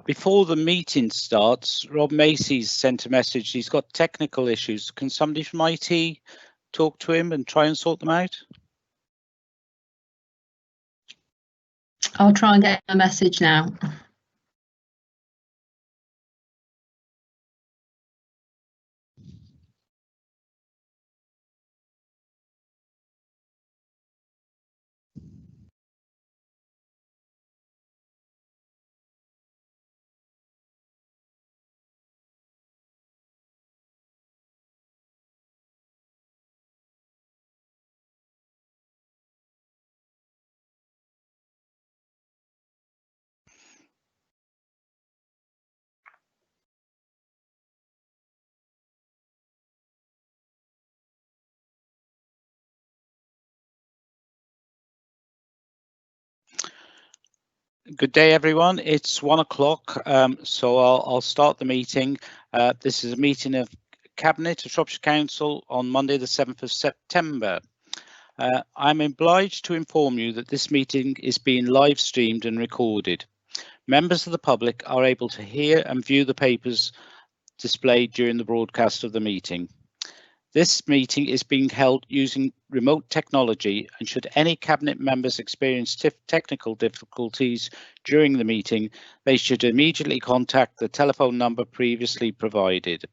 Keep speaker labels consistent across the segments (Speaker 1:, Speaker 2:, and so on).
Speaker 1: Before the meeting starts, Rob Macy's sent a message. He's got technical issues. Can somebody from IT talk to him and try and sort them out?
Speaker 2: I'll try and get a message now.
Speaker 1: Good day, everyone. It's 1 o'clock, so I'll start the meeting. This is a meeting of Cabinet of Shropshire Council on Monday, the 7th of September. I'm obliged to inform you that this meeting is being live streamed and recorded. Members of the public are able to hear and view the papers displayed during the broadcast of the meeting. This meeting is being held using remote technology, and should any Cabinet members experience technical difficulties during the meeting, they should immediately contact the telephone number previously provided.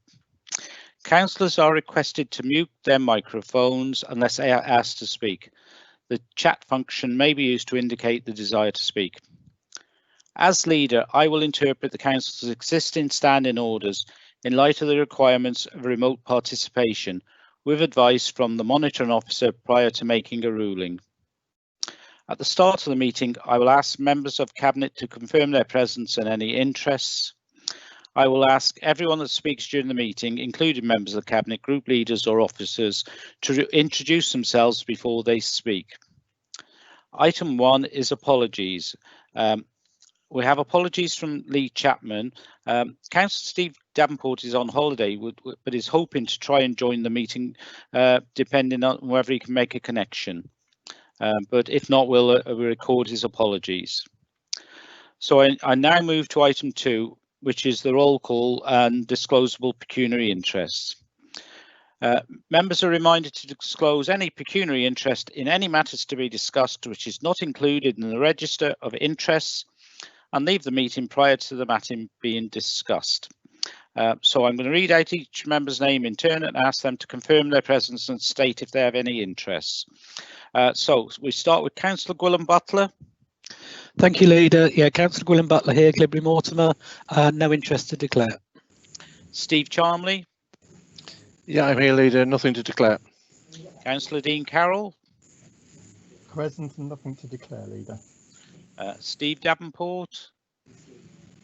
Speaker 1: Councillors are requested to mute their microphones unless they are asked to speak. The chat function may be used to indicate the desire to speak. As leader, I will interpret the Council's existing standing orders in light of the requirements of remote participation, with advice from the monitoring officer prior to making a ruling. At the start of the meeting, I will ask members of Cabinet to confirm their presence and any interests. I will ask everyone that speaks during the meeting, including members of the Cabinet, group leaders or officers, to introduce themselves before they speak. Item 1 is apologies. We have apologies from Lee Chapman. Councillor Steve Davenport is on holiday, but is hoping to try and join the meeting, depending on whether he can make a connection. But if not, we'll record his apologies. So I now move to item 2, which is the roll call and disclosable pecuniary interests. Members are reminded to disclose any pecuniary interest in any matters to be discussed which is not included in the register of interests, and leave the meeting prior to the matter being discussed. So I'm going to read out each member's name in turn and ask them to confirm their presence and state if they have any interests. So we start with Councillor Gwilym Butler.
Speaker 3: Thank you, Leader. Yeah, Councillor Gwilym Butler here, Glibbery Mortimer. No interest to declare.
Speaker 1: Steve Charmley.
Speaker 4: Yeah, I'm here, Leader. Nothing to declare.
Speaker 1: Councillor Dean Carroll.
Speaker 5: Present and nothing to declare, Leader.
Speaker 1: Steve Davenport.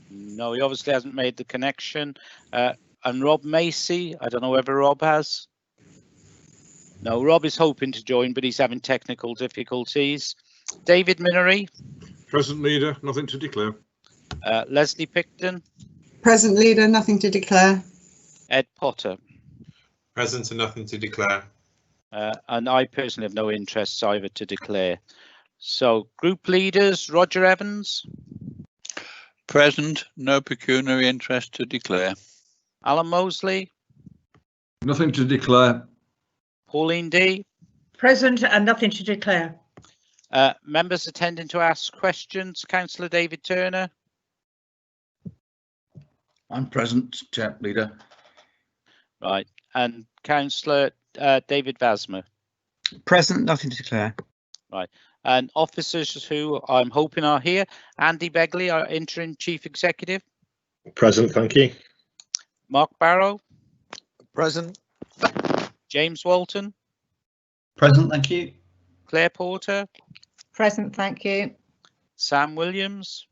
Speaker 1: No, he obviously hasn't made the connection. And Rob Macy. I don't know whether Rob has. No, Rob is hoping to join, but he's having technical difficulties. David Minery.
Speaker 6: Present, Leader. Nothing to declare.
Speaker 1: Leslie Picton.
Speaker 7: Present, Leader. Nothing to declare.
Speaker 1: Ed Potter.
Speaker 8: Present and nothing to declare.
Speaker 1: And I personally have no interests either to declare. So, group leaders, Roger Evans.
Speaker 9: Present, no pecuniary interest to declare.
Speaker 1: Alan Mosley.
Speaker 6: Nothing to declare.
Speaker 1: Pauline D.
Speaker 10: Present and nothing to declare.
Speaker 1: Members attending to ask questions, Councillor David Turner.
Speaker 11: I'm present, Chair, Leader.
Speaker 1: Right, and Councillor David Vasmer.
Speaker 12: Present, nothing to declare.
Speaker 1: Right, and officers who I'm hoping are here. Andy Begley, our interim chief executive.
Speaker 13: Present, thank you.
Speaker 1: Mark Barrow.
Speaker 4: Present.
Speaker 1: James Walton.
Speaker 12: Present, thank you.
Speaker 1: Claire Porter.
Speaker 10: Present, thank you.
Speaker 1: Sam Williams.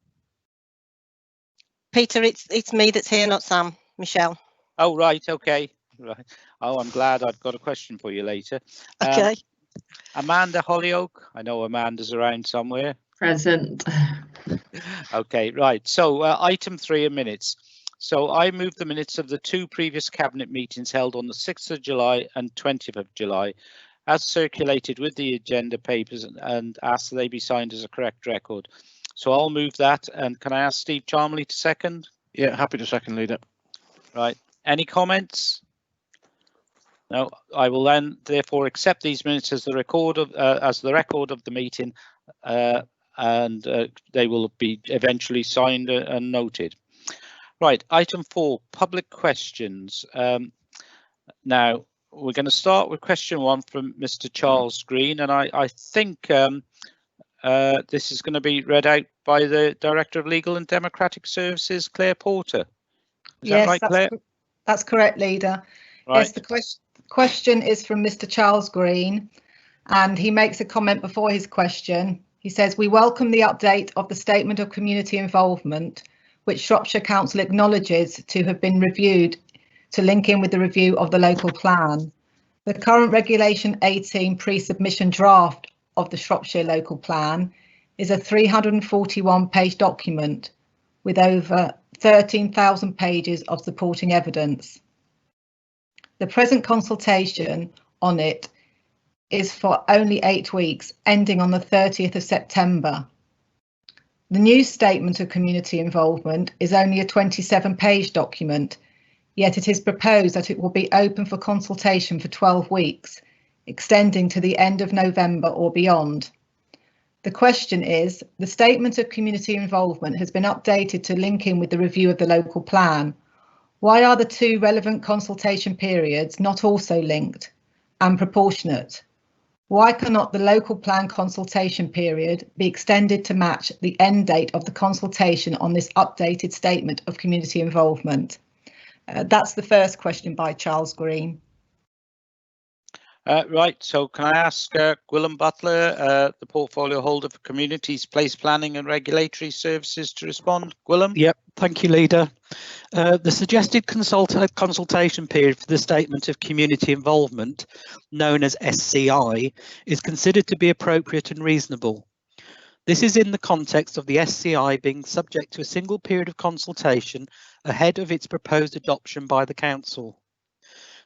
Speaker 14: Peter, it's me that's here, not Sam. Michelle.
Speaker 1: Oh, right, okay. Right. Oh, I'm glad. I've got a question for you later.
Speaker 14: Okay.
Speaker 1: Amanda Hollyoak. I know Amanda's around somewhere.
Speaker 2: Present.
Speaker 1: Okay, right. So item 3 in minutes. So I moved the minutes of the 2 previous cabinet meetings held on the 6th of July and 20th of July as circulated with the agenda papers and asked that they be signed as a correct record. So I'll move that, and can I ask Steve Chalmley to second?
Speaker 4: Yeah, happy to second, Leader.
Speaker 1: Right. Any comments? No. I will then therefore accept these minutes as the record of the meeting, and they will be eventually signed and noted. Right. Item 4, public questions. Now we're going to start with question 1 from Mr. Charles Green, and I think this is going to be read out by the Director of Legal and Democratic Services, Claire Porter. Is that right, Claire?
Speaker 10: That's correct, Leader.
Speaker 1: Right.
Speaker 10: Yes, the question is from Mr. Charles Green, and he makes a comment before his question. He says, "We welcome the update of the Statement of Community Involvement, which Shropshire Council acknowledges to have been reviewed to link in with the review of the local plan. The current Regulation 18 pre-submission draft of the Shropshire local plan is a 341-page document with over 13,000 pages of supporting evidence. The present consultation on it is for only 8 weeks, ending on the 30th of September. The new Statement of Community Involvement is only a 27-page document, yet it is proposed that it will be open for consultation for 12 weeks, extending to the end of November or beyond. The question is, the Statement of Community Involvement has been updated to link in with the review of the local plan. Why are the 2 relevant consultation periods not also linked and proportionate? Why cannot the local plan consultation period be extended to match the end date of the consultation on this updated Statement of Community Involvement?" That's the first question by Charles Green.
Speaker 1: Right, so can I ask Gwilym Butler, the portfolio holder for Communities, Place Planning and Regulatory Services, to respond? Gwilym?
Speaker 3: Yep, thank you, Leader. The suggested consultation period for the Statement of Community Involvement, known as SCI, is considered to be appropriate and reasonable. This is in the context of the SCI being subject to a single period of consultation ahead of its proposed adoption by the Council.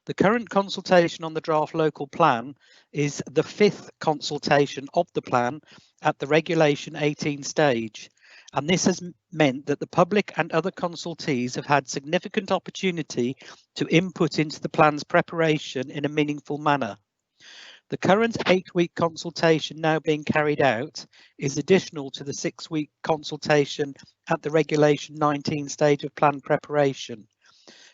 Speaker 3: The current consultation on the draft local plan is the 5th consultation of the plan at the Regulation 18 stage, and this has meant that the public and other consultees have had significant opportunity to input into the plan's preparation in a meaningful manner. The current 8-week consultation now being carried out is additional to the 6-week consultation at the Regulation 19 stage of plan preparation,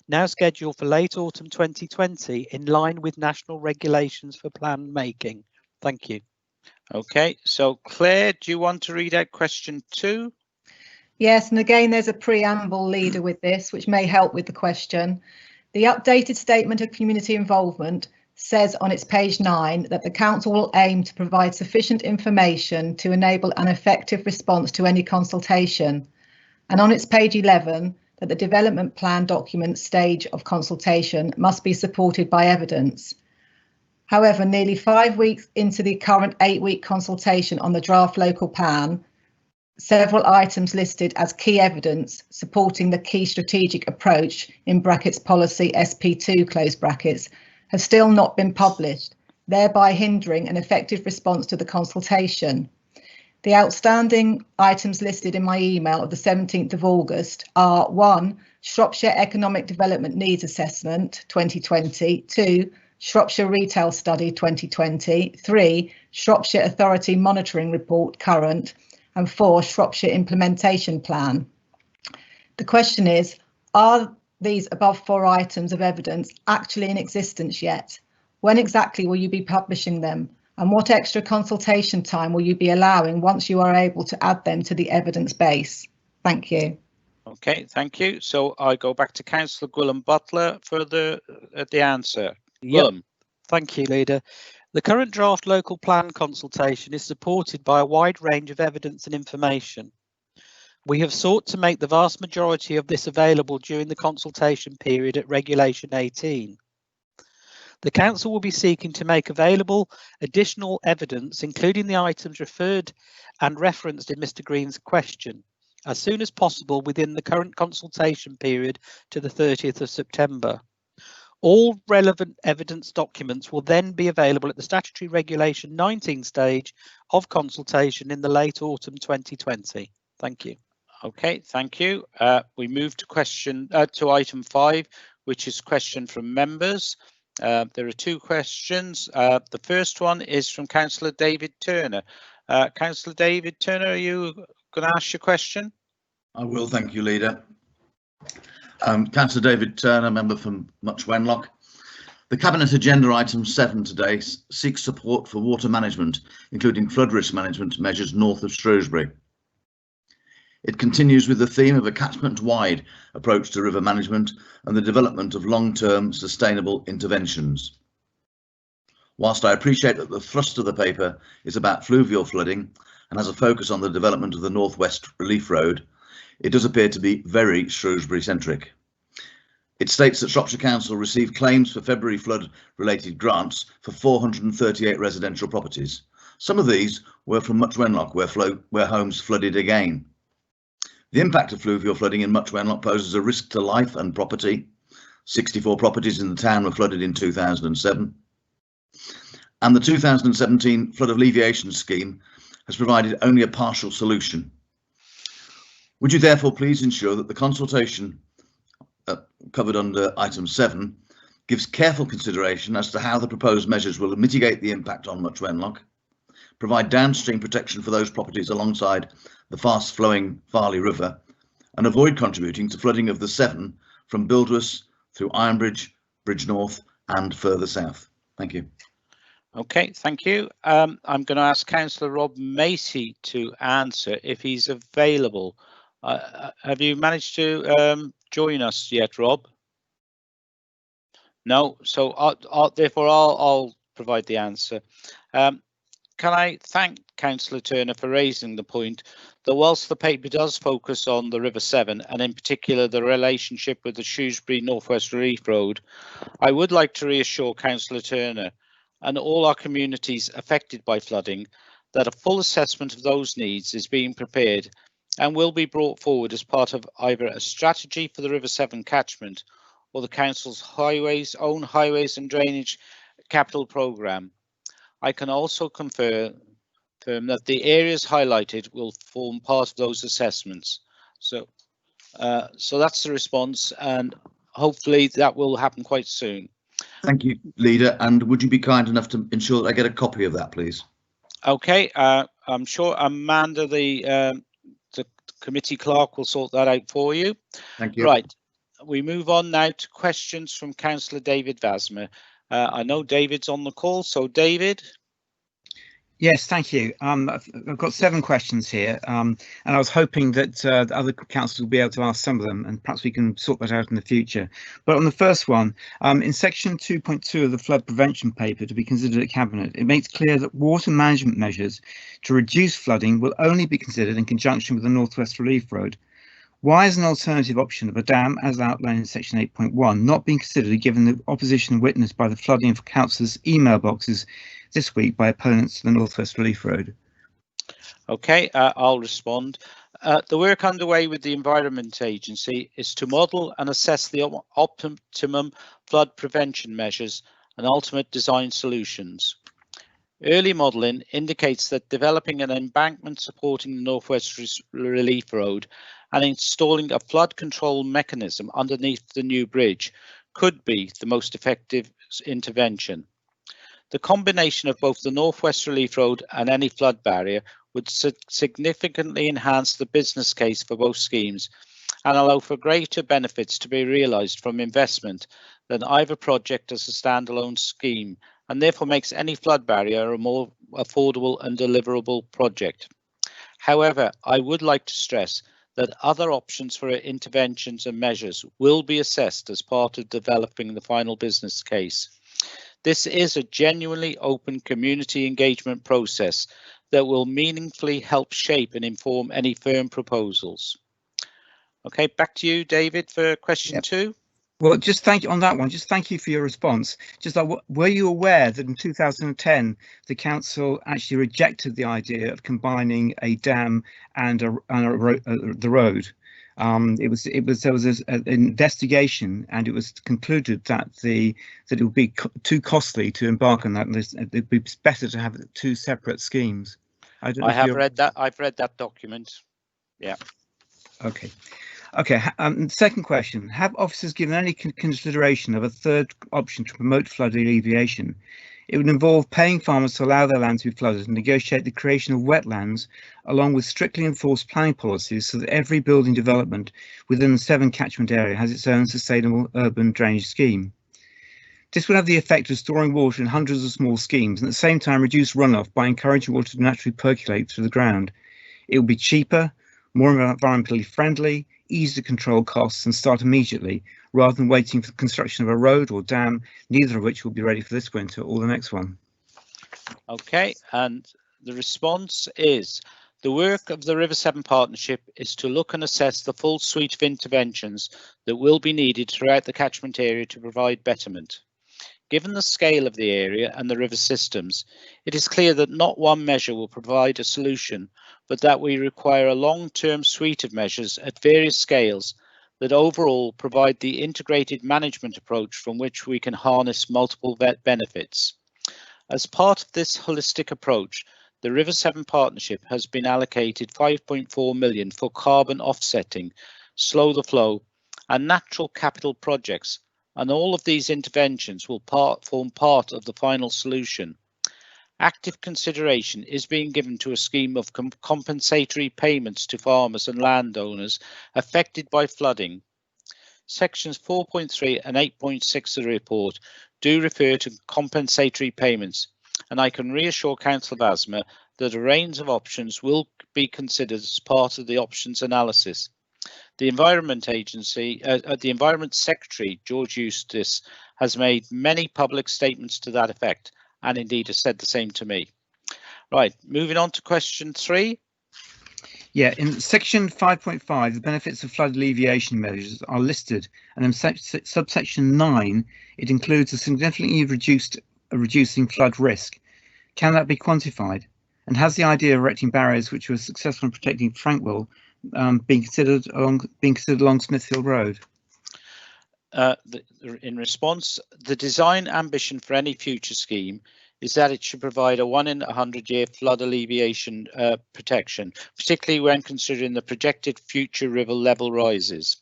Speaker 3: now scheduled for late autumn 2020 in line with national regulations for plan making. Thank you.
Speaker 1: Okay, so Claire, do you want to read out question 2?
Speaker 10: Yes, and again, there's a preamble, Leader, with this, which may help with the question. The updated Statement of Community Involvement says on its page 9 that the Council will aim to provide sufficient information to enable an effective response to any consultation, and on its page 11 that the development plan document stage of consultation must be supported by evidence. However, nearly 5 weeks into the current 8-week consultation on the draft local plan, several items listed as key evidence supporting the key strategic approach in brackets policy SP2 close brackets have still not been published, thereby hindering an effective response to the consultation. The outstanding items listed in my email of the 17th of August are 1. Shropshire Economic Development Needs Assessment 2020, 2. Shropshire Retail Study 2020, 3. Shropshire Authority Monitoring Report current, and 4. Shropshire Implementation Plan. The question is, are these above 4 items of evidence actually in existence yet? When exactly will you be publishing them? And what extra consultation time will you be allowing once you are able to add them to the evidence base? Thank you.
Speaker 1: Okay, thank you. So I go back to Councillor Gwilym Butler for the answer.
Speaker 3: Yep. Thank you, Leader. The current draft local plan consultation is supported by a wide range of evidence and information. We have sought to make the vast majority of this available during the consultation period at Regulation 18. The Council will be seeking to make available additional evidence, including the items referred and referenced in Mr. Green's question, as soon as possible within the current consultation period to the 30th of September. All relevant evidence documents will then be available at the Statutory Regulation 19 stage of consultation in the late autumn 2020. Thank you.
Speaker 1: Okay, thank you. We move to item 5, which is question from members. There are 2 questions. The first one is from Councillor David Turner. Councillor David Turner, are you going to ask your question?
Speaker 11: I will, thank you, Leader. Councillor David Turner, member from Much Wenlock. The Cabinet Agenda item 7 today seeks support for water management, including flood risk management measures north of Shrewsbury. It continues with the theme of a catchment-wide approach to river management and the development of long-term sustainable interventions. Whilst I appreciate that the thrust of the paper is about fluvial flooding and has a focus on the development of the North West Relief Road, it does appear to be very Shrewsbury-centric. It states that Shropshire Council received claims for February flood-related grants for 438 residential properties. Some of these were from Much Wenlock, where homes flooded again. The impact of fluvial flooding in Much Wenlock poses a risk to life and property. 64 properties in the town were flooded in 2007. And the 2017 flood alleviation scheme has provided only a partial solution. Would you therefore please ensure that the consultation covered under item 7 gives careful consideration as to how the proposed measures will mitigate the impact on Much Wenlock, provide downstream protection for those properties alongside the fast-flowing Farley River, and avoid contributing to flooding of the Severn from Buildwas through Ironbridge, Bridge North and further south? Thank you.
Speaker 1: Okay, thank you. I'm going to ask Councillor Rob Macy to answer if he's available. Have you managed to join us yet, Rob? No, so therefore I'll provide the answer. Can I thank Councillor Turner for raising the point that whilst the paper does focus on the River Severn and in particular the relationship with the Shrewsbury North West Relief Road, I would like to reassure Councillor Turner and all our communities affected by flooding that a full assessment of those needs is being prepared and will be brought forward as part of either a strategy for the River Severn catchment or the Council's own highways and drainage capital programme. I can also confirm that the areas highlighted will form part of those assessments. So that's the response, and hopefully that will happen quite soon.
Speaker 11: Thank you, Leader. And would you be kind enough to ensure that I get a copy of that, please?
Speaker 1: Okay, I'm sure Amanda, the committee clerk, will sort that out for you.
Speaker 11: Thank you.
Speaker 1: Right, we move on now to questions from Councillor David Vasmer. I know David's on the call, so David.
Speaker 12: Yes, thank you. I've got 7 questions here, and I was hoping that the other councillors will be able to ask some of them, and perhaps we can sort that out in the future. But on the first one, in section 2.2 of the flood prevention paper to be considered at Cabinet, it makes clear that water management measures to reduce flooding will only be considered in conjunction with the North West Relief Road. Why is an alternative option of a dam, as outlined in section 8.1, not being considered given the opposition witnessed by the flooding of councillors' email boxes this week by opponents to the North West Relief Road?
Speaker 1: Okay, I'll respond. The work underway with the Environment Agency is to model and assess the optimum flood prevention measures and ultimate design solutions. Early modelling indicates that developing an embankment supporting the North West Relief Road and installing a flood control mechanism underneath the new bridge could be the most effective intervention. The combination of both the North West Relief Road and any flood barrier would significantly enhance the business case for both schemes and allow for greater benefits to be realised from investment than either project as a standalone scheme, and therefore makes any flood barrier a more affordable and deliverable project. However, I would like to stress that other options for interventions and measures will be assessed as part of developing the final business case. This is a genuinely open community engagement process that will meaningfully help shape and inform any firm proposals. Okay, back to you, David, for question 2.
Speaker 12: Well, just thank you on that one. Just thank you for your response. Just like, were you aware that in 2010 the council actually rejected the idea of combining a dam and the road? There was an investigation, and it was concluded that it would be too costly to embark on that, and it'd be better to have 2 separate schemes. I've read that document.
Speaker 1: Yeah.
Speaker 12: Okay. Okay. Second question: have officers given any consideration of a third option to promote flood alleviation? It would involve paying farmers to allow their land to be flooded and negotiate the creation of wetlands, along with strictly enforced planning policies, so that every building development within the 7 catchment area has its own sustainable urban drainage scheme. This would have the effect of storing water in hundreds of small schemes and at the same time reduce runoff by encouraging water to naturally percolate through the ground. It would be cheaper, more environmentally friendly, easy to control costs and start immediately, rather than waiting for the construction of a road or dam, neither of which will be ready for this winter or the next one.
Speaker 1: Okay, and the response is the work of the River Severn Partnership is to look and assess the full suite of interventions that will be needed throughout the catchment area to provide betterment. Given the scale of the area and the river systems, it is clear that not one measure will provide a solution, but that we require a long-term suite of measures at various scales that overall provide the integrated management approach from which we can harness multiple benefits. As part of this holistic approach, the River Severn Partnership has been allocated 5.4 million for carbon offsetting, slow the flow, and natural capital projects, and all of these interventions will form part of the final solution. Active consideration is being given to a scheme of compensatory payments to farmers and landowners affected by flooding. Sections 4.3 and 8.6 of the report do refer to compensatory payments, and I can reassure Councillor Vasma that a range of options will be considered as part of the options analysis. The Environment Agency, the Environment Secretary, George Eustace, has made many public statements to that effect, and indeed has said the same to me. Right, moving on to question 3.
Speaker 12: Yeah, in section 5.5, the benefits of flood alleviation measures are listed, and in subsection 9, it includes a significantly reducing flood risk. Can that be quantified? And has the idea of erecting barriers which were successful in protecting Frankwell being considered along Smithfield Road?
Speaker 1: In response, the design ambition for any future scheme is that it should provide a 1 in 100-year flood alleviation protection, particularly when considering the projected future river level rises.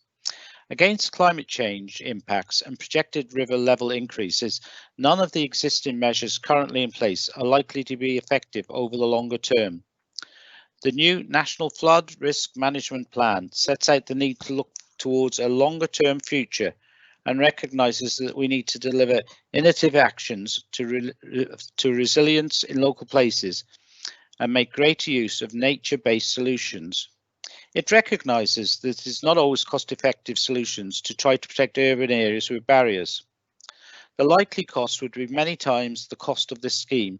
Speaker 1: Against climate change impacts and projected river level increases, none of the existing measures currently in place are likely to be effective over the longer term. The new National Flood Risk Management Plan sets out the need to look towards a longer term future and recognises that we need to deliver innovative actions to resilience in local places and make greater use of nature-based solutions. It recognises that it is not always cost-effective solutions to try to protect urban areas with barriers. The likely cost would be many times the cost of this scheme,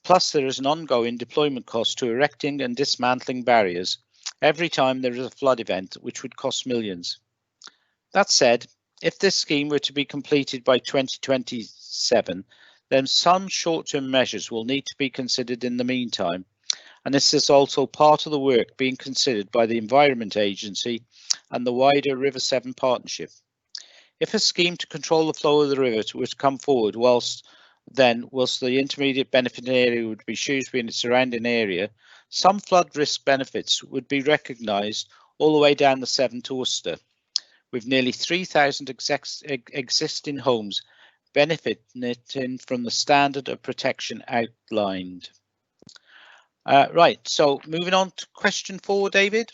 Speaker 1: plus there is an ongoing deployment cost to erecting and dismantling barriers every time there is a flood event, which would cost millions. That said, if this scheme were to be completed by 2027, then some short-term measures will need to be considered in the meantime, and this is also part of the work being considered by the Environment Agency and the wider River Severn Partnership. If a scheme to control the flow of the river were to come forward whilst the intermediate benefit area would be Shrewsbury and its surrounding area, some flood risk benefits would be recognised all the way down the Severn to Worcester, with nearly 3,000 existing homes benefiting from the standard of protection outlined. Right, so moving on to question 4, David.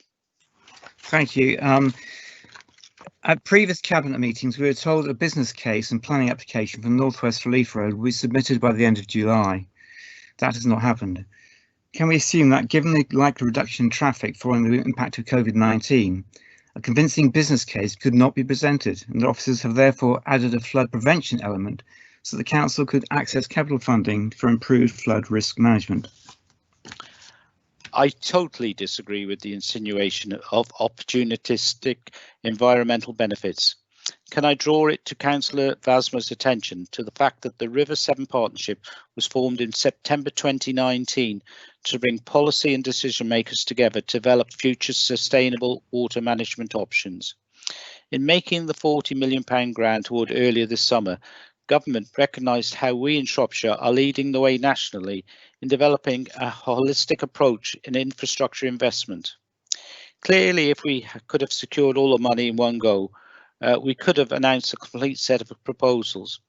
Speaker 12: Thank you. At previous cabinet meetings, we were told a business case and planning application for North West Relief Road will be submitted by the end of July. That has not happened. Can we assume that, given the likely reduction in traffic following the impact of COVID-19, a convincing business case could not be presented, and the officers have therefore added a flood prevention element so the council could access capital funding for improved flood risk management?
Speaker 1: I totally disagree with the insinuation of opportunistic environmental benefits. Can I draw it to Councillor Vasma's attention to the fact that the River Severn Partnership was formed in September 2019 to bring policy and decision makers together to develop future sustainable water management options. In making the £40 million grant award earlier this summer, Government recognised how we in Shropshire are leading the way nationally in developing a holistic approach in infrastructure investment. Clearly, if we could have secured all the money in one go, we could have announced a complete set of proposals.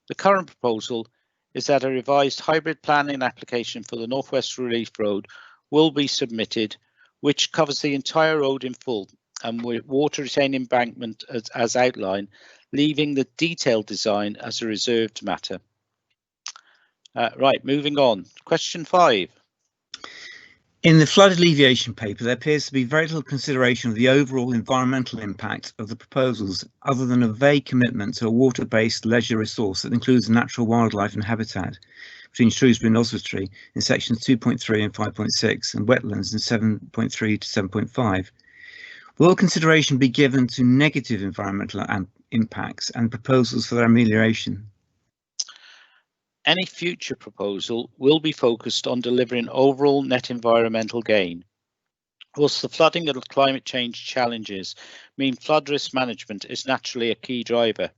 Speaker 1: The current proposal is that a revised hybrid planning application for the North West Relief Road will be submitted, which covers the entire road in full and with water retaining embankment as outlined, leaving the detailed design as a reserved matter. Right, moving on. Question 5.
Speaker 12: In the flood alleviation paper, there appears to be very little consideration of the overall environmental impact of the proposals, other than a vague commitment to a water-based leisure resource that includes natural wildlife and habitat between Shrewsbury and Oswestry in sections 2.3 and 5.6 and wetlands in 7.3 to 7.5. Will consideration be given to negative environmental impacts and proposals for their amelioration?
Speaker 1: Any future proposal will be focused on delivering overall net environmental gain. Whilst the flooding and climate change challenges mean flood risk management is naturally a key driver,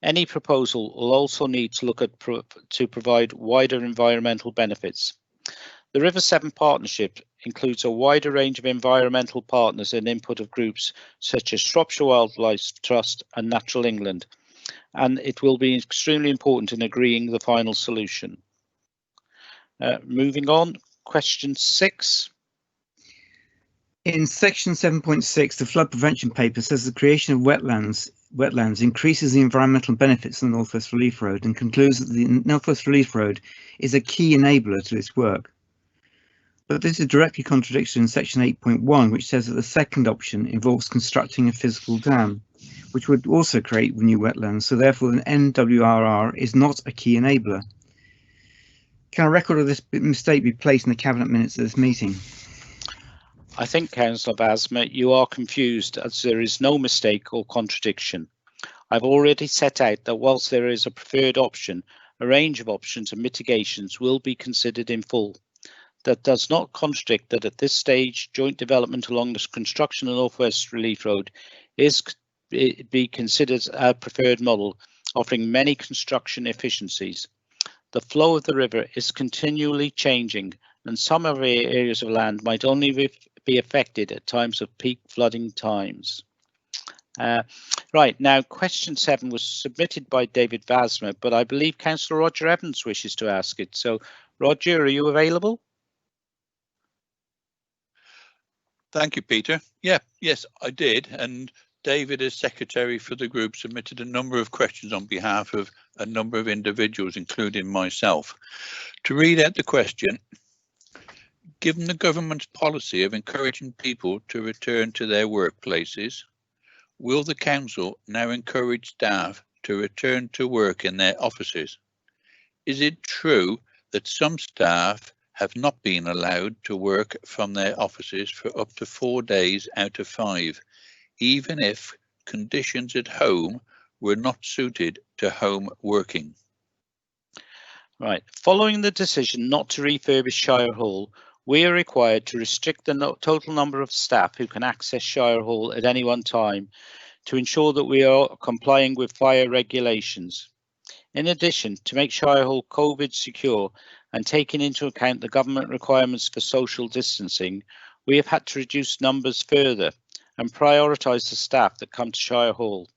Speaker 1: any proposal will also need to look at to provide wider environmental benefits. The River Severn Partnership includes a wider range of environmental partners and input of groups such as Shropshire Wildlife Trust and Natural England, and it will be extremely important in agreeing the final solution. Moving on, question 6.
Speaker 12: In section 7.6, the flood prevention paper says the creation of wetlands increases the environmental benefits of the North West Relief Road and concludes that the North West Relief Road is a key enabler to this work. But this is directly contradictory in section 8.1, which says that the second option involves constructing a physical dam, which would also create new wetlands, so therefore an NWRR is not a key enabler. Can a record of this mistake be placed in the Cabinet minutes of this meeting?
Speaker 1: I think, Councillor Basma, you are confused, as there is no mistake or contradiction. I've already set out that whilst there is a preferred option, a range of options and mitigations will be considered in full. That does not contradict that at this stage, joint development along the construction of North West Relief Road is be considered a preferred model, offering many construction efficiencies. The flow of the river is continually changing, and some of the areas of land might only be affected at times of peak flooding times. Right, now question 7 was submitted by David Basma, but I believe Councillor Roger Evans wishes to ask it. So, Roger, are you available?
Speaker 9: Thank you, Peter. Yes, I did. And David, as secretary for the group, submitted a number of questions on behalf of a number of individuals, including myself. To read out the question, given the government's policy of encouraging people to return to their workplaces, will the council now encourage staff to return to work in their offices? Is it true that some staff have not been allowed to work from their offices for up to 4 days out of 5, even if conditions at home were not suited to home working?
Speaker 1: Right, following the decision not to refurbish Shire Hall, we are required to restrict the total number of staff who can access Shire Hall at any one time to ensure that we are complying with fire regulations. In addition, to make Shire Hall COVID secure and taking into account the government requirements for social distancing, we have had to reduce numbers further and prioritise the staff that come to Shire Hall.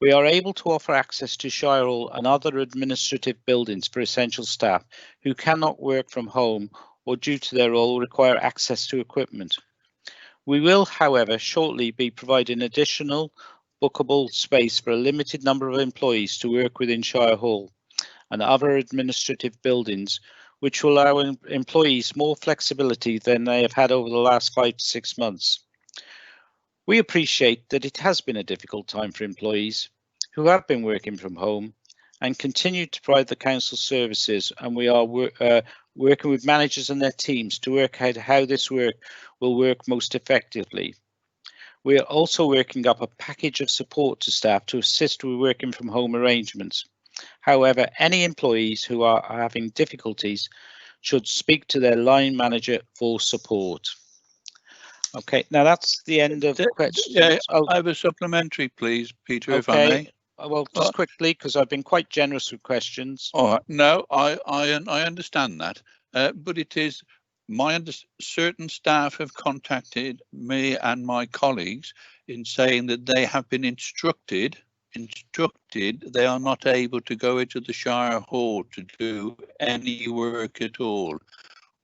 Speaker 1: We are able to offer access to Shire Hall and other administrative buildings for essential staff who cannot work from home or due to their role require access to equipment. We will, however, shortly be providing additional bookable space for a limited number of employees to work within Shire Hall and other administrative buildings, which will allow employees more flexibility than they have had over the last 5 to 6 months. We appreciate that it has been a difficult time for employees who have been working from home and continue to provide the council services, and we are working with managers and their teams to work out how this work will work most effectively. We are also working up a package of support to staff to assist with working from home arrangements. However, any employees who are having difficulties should speak to their line manager for support. Okay, now that's the end of the questions.
Speaker 9: Yeah, I have a supplementary, please, Peter, if I may.
Speaker 1: Well, just quickly, because I've been quite generous with questions.
Speaker 9: All right. No, I understand that, but it is certain staff have contacted me and my colleagues in saying that they have been instructed they are not able to go into the Shire Hall to do any work at all.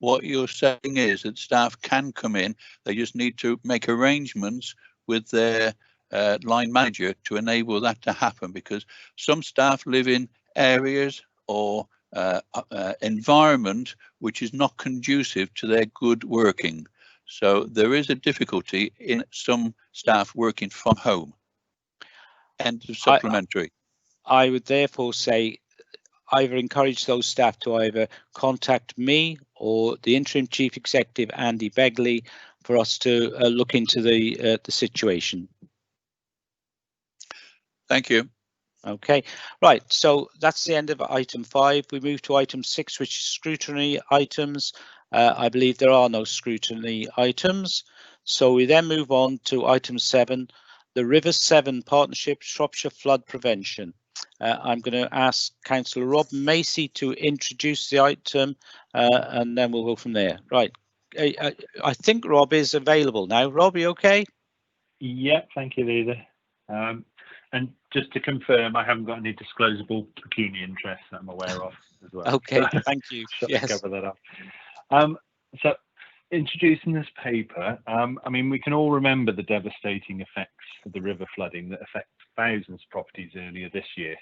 Speaker 9: What you're saying is that staff can come in, they just need to make arrangements with their line manager to enable that to happen, because some staff live in areas or environment which is not conducive to their good working. So there is a difficulty in some staff working from home. End of supplementary.
Speaker 1: I would therefore say either encourage those staff to either contact me or the interim chief executive, Andy Begley, for us to look into the situation.
Speaker 9: Thank you.
Speaker 1: Okay, right, so that's the end of item 5. We move to item 6, which is scrutiny items. I believe there are no scrutiny items. So we then move on to item 7, the River Severn Partnership Shropshire Flood Prevention. I'm going to ask Councillor Rob Macy to introduce the item and then we'll go from there. Right, I think Rob is available now. Rob, are you okay?
Speaker 15: Yeah, thank you, Leader. And just to confirm, I haven't got any disclosable pecuniary interests that I'm aware of as well.
Speaker 1: Okay, thank you. Yes.
Speaker 15: Cover that up. So introducing this paper, I mean, we can all remember the devastating effects of the river flooding that affect thousands of properties earlier this year.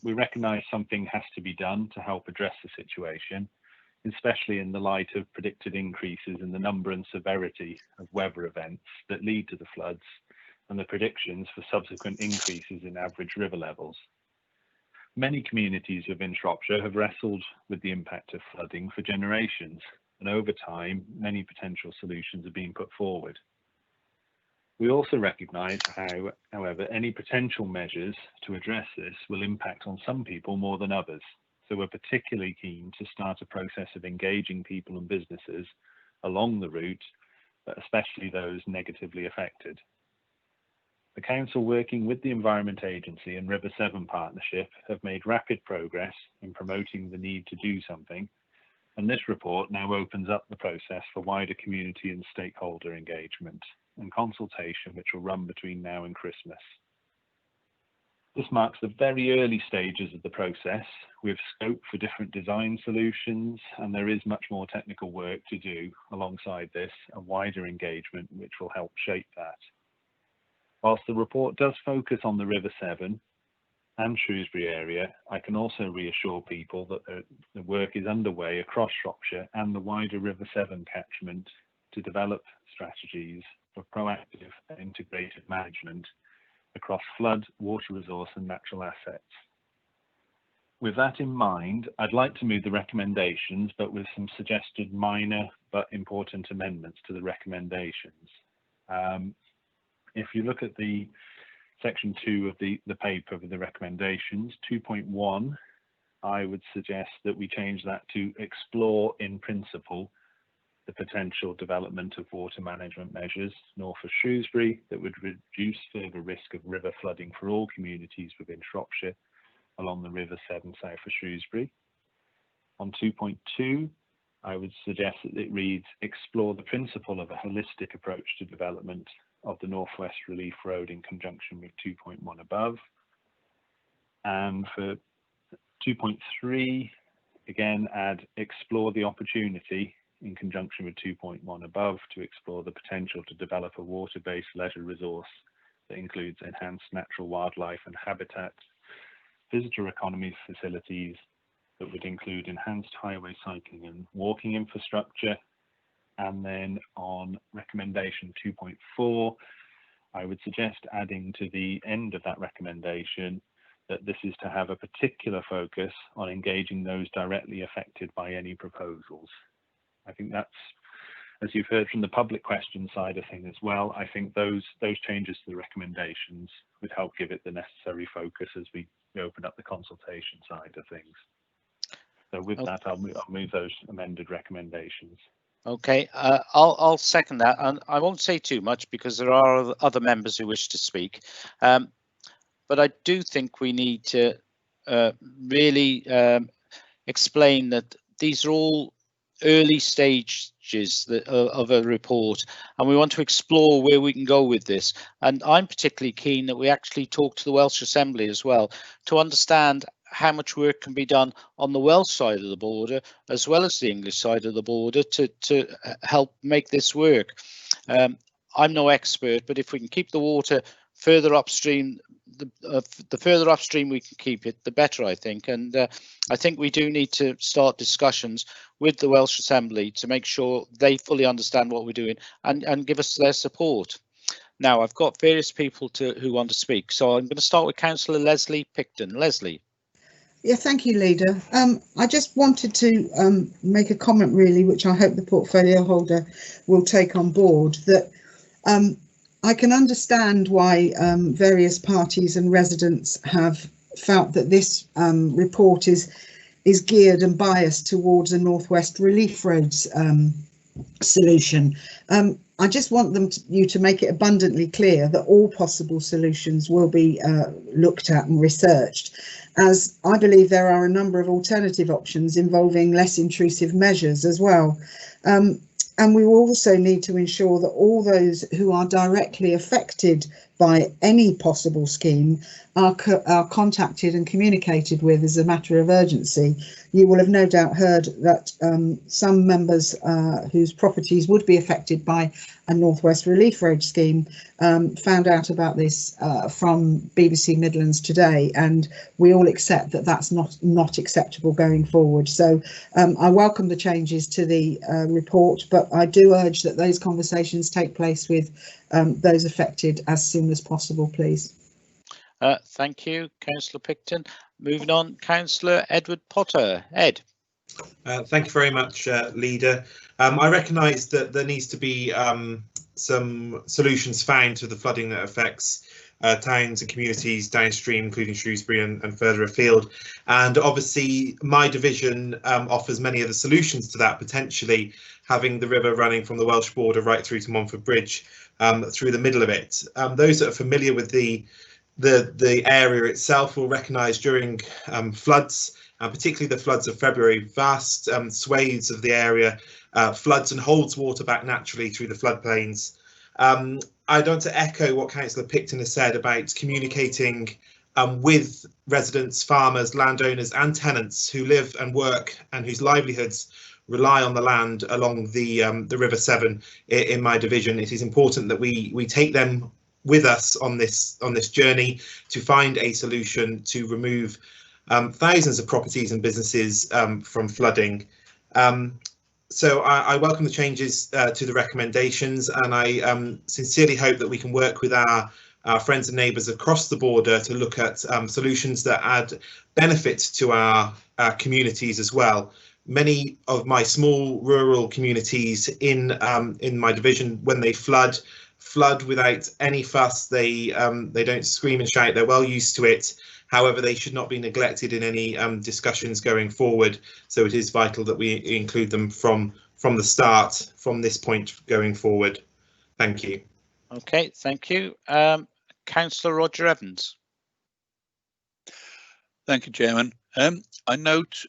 Speaker 15: We recognise something has to be done to help address the situation, especially in the light of predicted increases in the number and severity of weather events that lead to the floods and the predictions for subsequent increases in average river levels. Many communities within Shropshire have wrestled with the impact of flooding for generations, and over time, many potential solutions are being put forward. We also recognise how, however, any potential measures to address this will impact on some people more than others. So we're particularly keen to start a process of engaging people and businesses along the route, but especially those negatively affected. The Council, working with the Environment Agency and River Severn Partnership, have made rapid progress in promoting the need to do something, and this report now opens up the process for wider community and stakeholder engagement and consultation, which will run between now and Christmas. This marks the very early stages of the process, with scope for different design solutions, and there is much more technical work to do alongside this, and wider engagement which will help shape that. Whilst the report does focus on the River Severn and Shrewsbury area, I can also reassure people that the work is underway across Shropshire and the wider River Severn catchment to develop strategies for proactive and integrated management across flood, water resource and natural assets. With that in mind, I'd like to move the recommendations, but with some suggested minor but important amendments to the recommendations. If you look at the section 2 of the paper with the recommendations, 2.1, I would suggest that we change that to explore in principle the potential development of water management measures north of Shrewsbury that would reduce further risk of river flooding for all communities within Shropshire along the River Severn south of Shrewsbury. On 2.2, I would suggest that it reads, explore the principle of a holistic approach to development of the Northwest Relief Road in conjunction with 2.1 above. And for 2.3, again, add explore the opportunity in conjunction with 2.1 above to explore the potential to develop a water-based leisure resource that includes enhanced natural wildlife and habitat, visitor economy facilities that would include enhanced highway cycling and walking infrastructure. And then on recommendation 2.4, I would suggest adding to the end of that recommendation that this is to have a particular focus on engaging those directly affected by any proposals. I think that's, as you've heard from the public question side of things as well, I think those changes to the recommendations would help give it the necessary focus as we open up the consultation side of things. So with that, I'll move those amended recommendations.
Speaker 1: Okay, I'll second that, and I won't say too much because there are other members who wish to speak. But I do think we need to really explain that these are all early stages of a report, and we want to explore where we can go with this. And I'm particularly keen that we actually talk to the Welsh Assembly as well to understand how much work can be done on the Welsh side of the border as well as the English side of the border to help make this work. I'm no expert, but if we can keep the water further upstream, the further upstream we can keep it, the better, I think. And I think we do need to start discussions with the Welsh Assembly to make sure they fully understand what we're doing and give us their support. Now, I've got various people who want to speak, so I'm going to start with Councillor Leslie Picton. Leslie.
Speaker 7: Yeah, thank you, Leader. I just wanted to make a comment, really, which I hope the portfolio holder will take on board, that I can understand why various parties and residents have felt that this report is geared and biased towards a North West Relief Roads solution. I just want you to make it abundantly clear that all possible solutions will be looked at and researched, as I believe there are a number of alternative options involving less intrusive measures as well. And we will also need to ensure that all those who are directly affected by any possible scheme are contacted and communicated with as a matter of urgency. You will have no doubt heard that some members whose properties would be affected by a North West Relief Road scheme found out about this from BBC Midlands Today, and we all accept that that's not acceptable going forward. So I welcome the changes to the report, but I do urge that those conversations take place with those affected as soon as possible, please.
Speaker 1: Thank you, Councillor Picton. Moving on, Councillor Edward Potter. Ed.
Speaker 8: Thank you very much, Leader. I recognise that there needs to be some solutions found to the flooding that affects towns and communities downstream, including Shrewsbury and further afield. And obviously, my division offers many of the solutions to that, potentially having the river running from the Welsh border right through to Montford Bridge, through the middle of it. Those that are familiar with the area itself will recognise during floods, particularly the floods of February, vast swathes of the area floods and holds water back naturally through the floodplains. I want to echo what Councillor Picton has said about communicating with residents, farmers, landowners and tenants who live and work and whose livelihoods rely on the land along the River Severn in my division. It is important that we take them with us on this journey to find a solution to remove thousands of properties and businesses from flooding. So I welcome the changes to the recommendations, and I sincerely hope that we can work with our friends and neighbours across the border to look at solutions that add benefit to our communities as well. Many of my small rural communities in my division, when they flood without any fuss. They don't scream and shout. They're well used to it. However, they should not be neglected in any discussions going forward. So it is vital that we include them from the start, from this point going forward. Thank you.
Speaker 1: Okay, thank you. Councillor Roger Evans.
Speaker 9: Thank you, Chairman. I note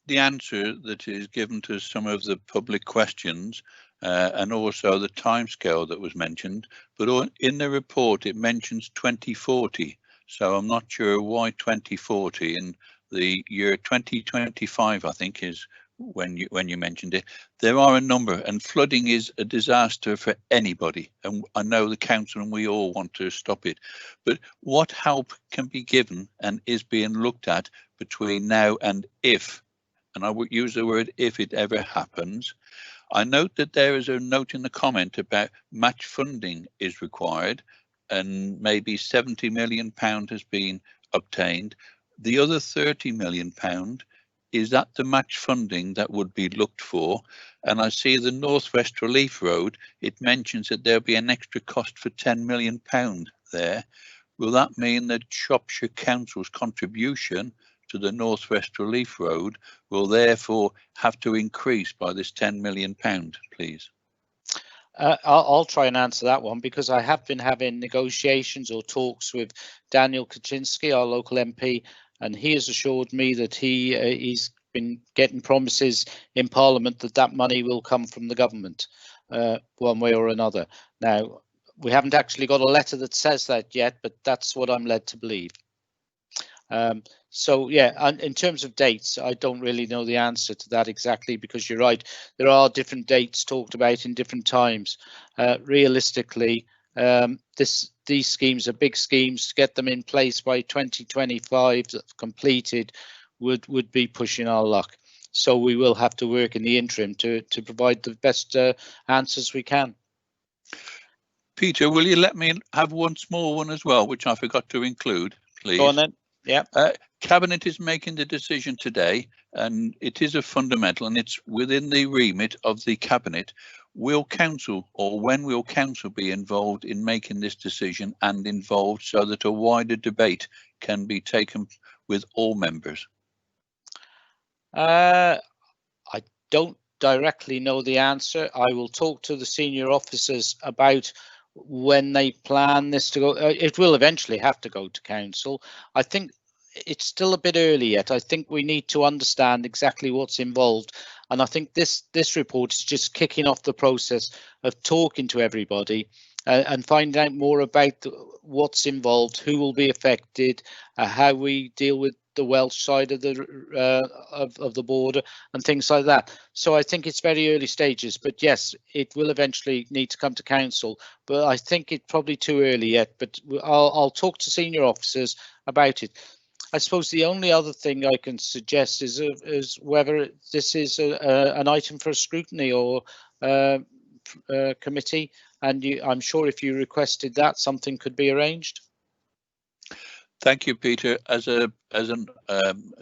Speaker 9: the answer that is given to some of the public questions and also the timescale that was mentioned, but in the report it mentions 2040. So I'm not sure why 2040, and the year 2025 I think is when you mentioned it. There are a number, and flooding is a disaster for anybody, and I know the council and we all want to stop it, but what help can be given and is being looked at between now and if, and I would use the word if it ever happens. I note that there is a note in the comment about match funding is required, and maybe £70 million has been obtained. The other £30 million, is that the match funding that would be looked for? And I see the North West Relief Road, it mentions that there'll be an extra cost for £10 million there. Will that mean that Shropshire Council's contribution to the North West Relief Road will therefore have to increase by this £10 million, please?
Speaker 1: I'll try and answer that one, because I have been having negotiations or talks with Daniel Kaczynski, our local MP, and he has assured me that he's been getting promises in Parliament that that money will come from the government one way or another. Now, we haven't actually got a letter that says that yet, but that's what I'm led to believe. So yeah, and in terms of dates, I don't really know the answer to that exactly, because you're right, there are different dates talked about in different times. Realistically, these schemes are big schemes. To get them in place by 2025 completed would be pushing our luck. So we will have to work in the interim to provide the best answers we can.
Speaker 9: Peter, will you let me have one small one as well, which I forgot to include, please?
Speaker 1: Go on then. Yeah.
Speaker 9: Cabinet is making the decision today, and it is a fundamental, and it's within the remit of the Cabinet. Will Council, or when will Council be involved in making this decision and involved so that a wider debate can be taken with all members?
Speaker 1: I don't directly know the answer. I will talk to the senior officers about when they plan this to go. It will eventually have to go to Council. I think it's still a bit early yet. I think we need to understand exactly what's involved, and I think this report is just kicking off the process of talking to everybody and finding out more about what's involved, who will be affected, how we deal with the Welsh side of the border and things like that. So I think it's very early stages, but yes, it will eventually need to come to Council, but I think it's probably too early yet. But I'll talk to senior officers about it. I suppose the only other thing I can suggest is whether this is an item for a scrutiny or committee, and I'm sure if you requested that, something could be arranged.
Speaker 9: Thank you, Peter. As a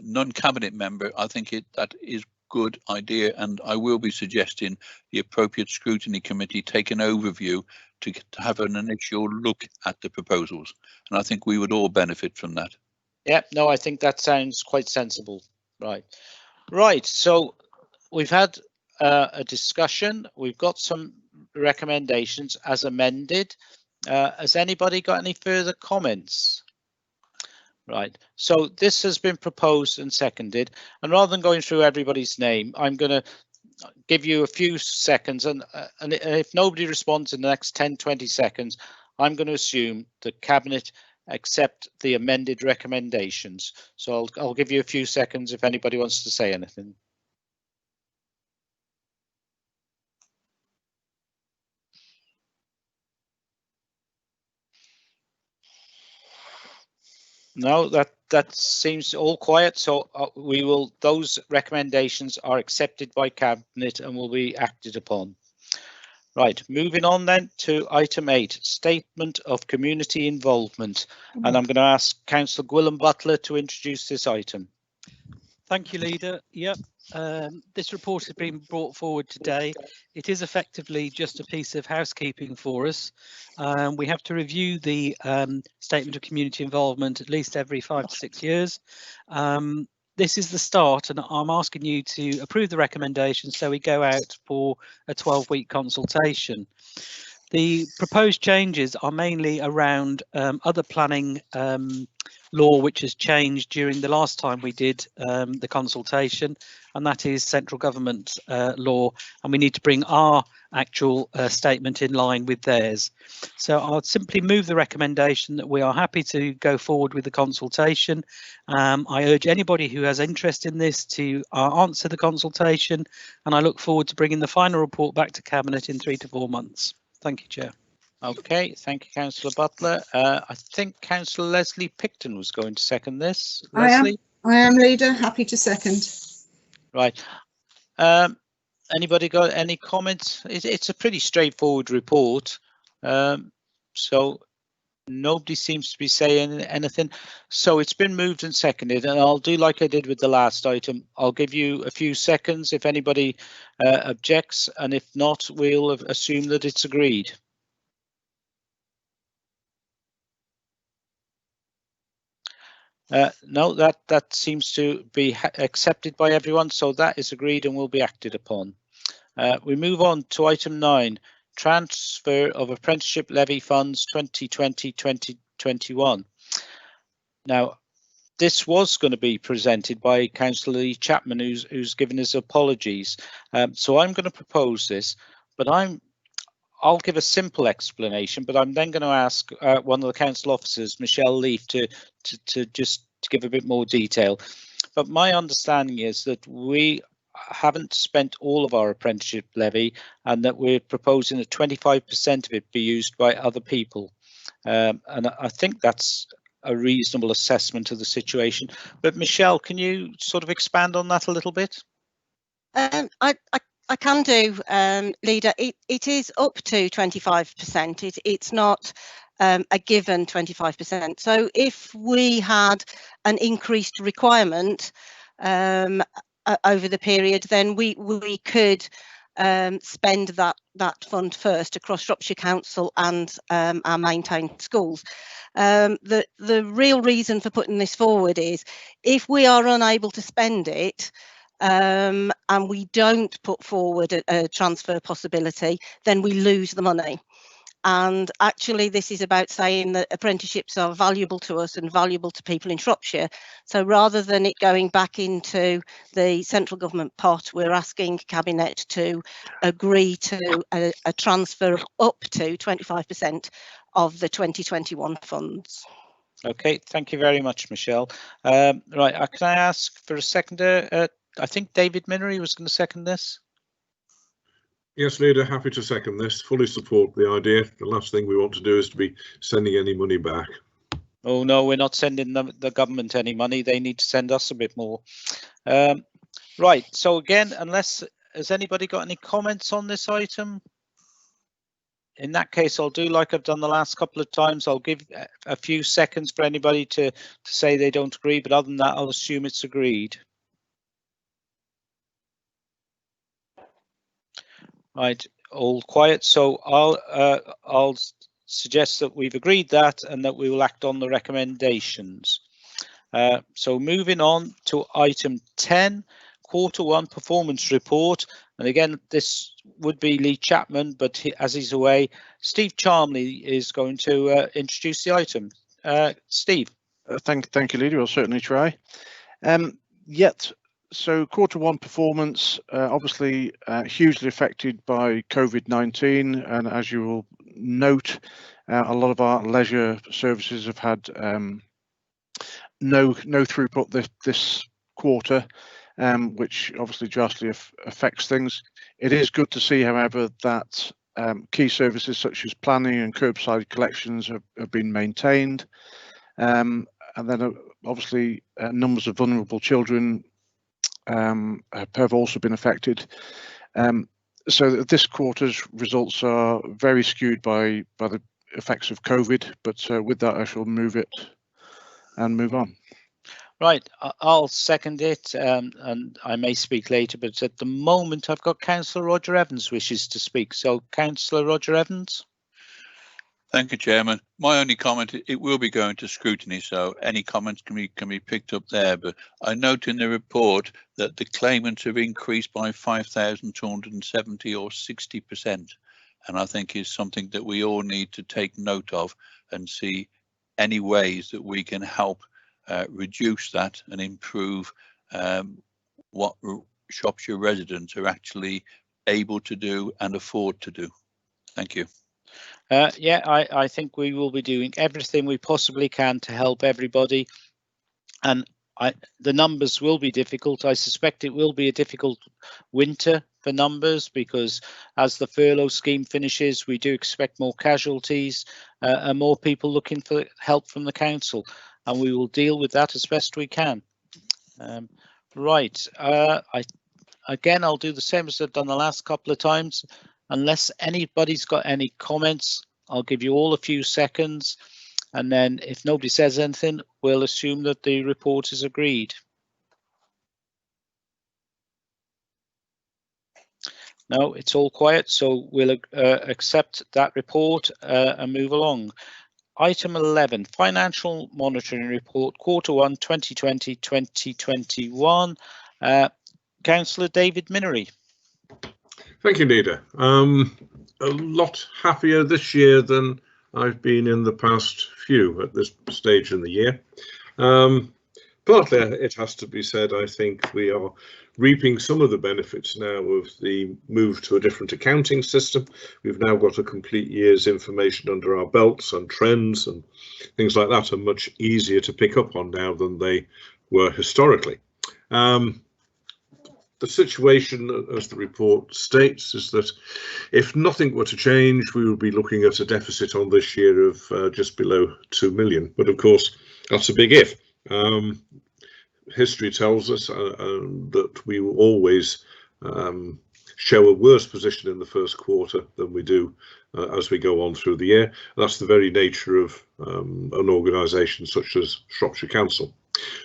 Speaker 9: non-cabinet member, I think that is good idea, and I will be suggesting the appropriate scrutiny committee take an overview to have an initial look at the proposals, and I think we would all benefit from that.
Speaker 1: Yeah, no, I think that sounds quite sensible. Right, so we've had a discussion. We've got some recommendations as amended. Has anybody got any further comments? Right, so this has been proposed and seconded, and rather than going through everybody's name, I'm going to give you a few seconds, and if nobody responds in the next 10-20 seconds, I'm going to assume the Cabinet accept the amended recommendations. So I'll give you a few seconds if anybody wants to say anything. No, that seems all quiet. So those recommendations are accepted by Cabinet and will be acted upon. Right, moving on then to item 8, Statement of Community Involvement. And I'm going to ask Councillor Gwilym Butler to introduce this item.
Speaker 3: Thank you, Leader. Yep, this report has been brought forward today. It is effectively just a piece of housekeeping for us. We have to review the Statement of Community Involvement at least every 5 to 6 years. This is the start, and I'm asking you to approve the recommendations so we go out for a 12-week consultation. The proposed changes are mainly around other planning law which has changed during the last time we did the consultation, and that is central government law, and we need to bring our actual statement in line with theirs. So I'll simply move the recommendation that we are happy to go forward with the consultation. I urge anybody who has interest in this to answer the consultation, and I look forward to bringing the final report back to Cabinet in 3 to 4 months. Thank you, Chair.
Speaker 1: Okay, thank you, Councillor Butler. I think Councillor Leslie Picton was going to second this. Leslie?
Speaker 7: I am, Leader. Happy to second.
Speaker 1: Right. Anybody got any comments? It's a pretty straightforward report, so nobody seems to be saying anything. So it's been moved and seconded, and I'll do like I did with the last item. I'll give you a few seconds if anybody objects, and if not, we'll assume that it's agreed. No, that seems to be accepted by everyone, so that is agreed and will be acted upon. We move on to item 9, transfer of apprenticeship levy funds 2020-2021. Now, this was going to be presented by Councillor Lee Chapman, who's given his apologies. So I'm going to propose this, but I'll give a simple explanation, but I'm then going to ask one of the council officers, Michelle Leaf, to give a bit more detail. But my understanding is that we haven't spent all of our apprenticeship levy, and that we're proposing that 25% of it be used by other people. And I think that's a reasonable assessment of the situation. But Michelle, can you sort of expand on that a little bit?
Speaker 14: I can do, Leader. It is up to 25%. It's not a given 25%. So if we had an increased requirement over the period, then we could spend that fund first across Shropshire Council and our maintained schools. The real reason for putting this forward is if we are unable to spend it, and we don't put forward a transfer possibility, then we lose the money. And actually this is about saying that apprenticeships are valuable to us and valuable to people in Shropshire. So rather than it going back into the central government pot, we're asking Cabinet to agree to a transfer of up to 25% of the 2021 funds.
Speaker 1: Okay, thank you very much, Michelle. Right, can I ask for a seconder? I think David Minery was going to second this.
Speaker 6: Yes, Leader, happy to second this. Fully support the idea. The last thing we want to do is to be sending any money back.
Speaker 1: Oh no, we're not sending the government any money. They need to send us a bit more. Right, so again, has anybody got any comments on this item? In that case, I'll do like I've done the last couple of times. I'll give a few seconds for anybody to say they don't agree, but other than that, I'll assume it's agreed. Right, all quiet. So I'll suggest that we've agreed that and that we will act on the recommendations. So moving on to item 10, Q1 performance report. And again, this would be Lee Chapman, but as he's away, Steve Charmley is going to introduce the item. Steve.
Speaker 4: Thank you, Leader. I'll certainly try. So Q1 performance, obviously hugely affected by COVID-19, and as you will note, a lot of our leisure services have had no throughput this quarter, which obviously drastically affects things. It is good to see, however, that key services such as planning and curbside collections have been maintained, and then obviously numbers of vulnerable children have also been affected. So this quarter's results are very skewed by the effects of COVID, but with that I shall move it and move on.
Speaker 1: Right, I'll second it, and I may speak later, but at the moment I've got Councillor Roger Evans wishes to speak. So Councillor Roger Evans.
Speaker 9: Thank you, Chairman. My only comment, it will be going to scrutiny, so any comments can be picked up there. But I note in the report that the claimants have increased by 5,270 or 60%, and I think is something that we all need to take note of and see any ways that we can help reduce that and improve what Shropshire residents are actually able to do and afford to do. Thank you.
Speaker 1: Yeah, I think we will be doing everything we possibly can to help everybody, and the numbers will be difficult. I suspect it will be a difficult winter for numbers, because as the furlough scheme finishes, we do expect more casualties and more people looking for help from the council, and we will deal with that as best we can. Right, again, I'll do the same as I've done the last couple of times. Unless anybody's got any comments, I'll give you all a few seconds, and then if nobody says anything, we'll assume that the report is agreed. No, it's all quiet, so we'll accept that report and move along. Item 11, Financial Monitoring Report, Q1 2020-2021. Councillor David Minery.
Speaker 6: Thank you, Leader. A lot happier this year than I've been in the past few at this stage in the year. partly it has to be said, I think we are reaping some of the benefits now of the move to a different accounting system. We've now got a complete year's information under our belts, and trends and things like that are much easier to pick up on now than they were historically. The situation, as the report states, is that if nothing were to change, we would be looking at a deficit on this year of just below 2 million. But of course, that's a big if. History tells us that we will always show a worse position in the first quarter than we do as we go on through the year. That's the very nature of an organisation such as Shropshire Council.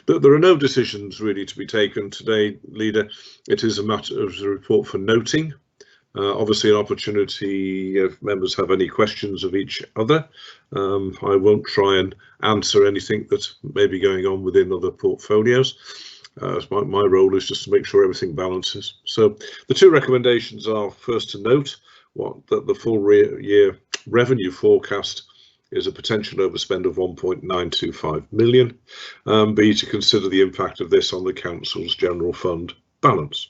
Speaker 6: There are no decisions really to be taken today, Leader. It is a matter of a report for noting. Obviously an opportunity if members have any questions of each other. I won't try and answer anything that may be going on within other portfolios. My role is just to make sure everything balances. So the two recommendations are, first to note that the full year revenue forecast is a potential overspend of 1.925 million. B, to consider the impact of this on the council's general fund balance.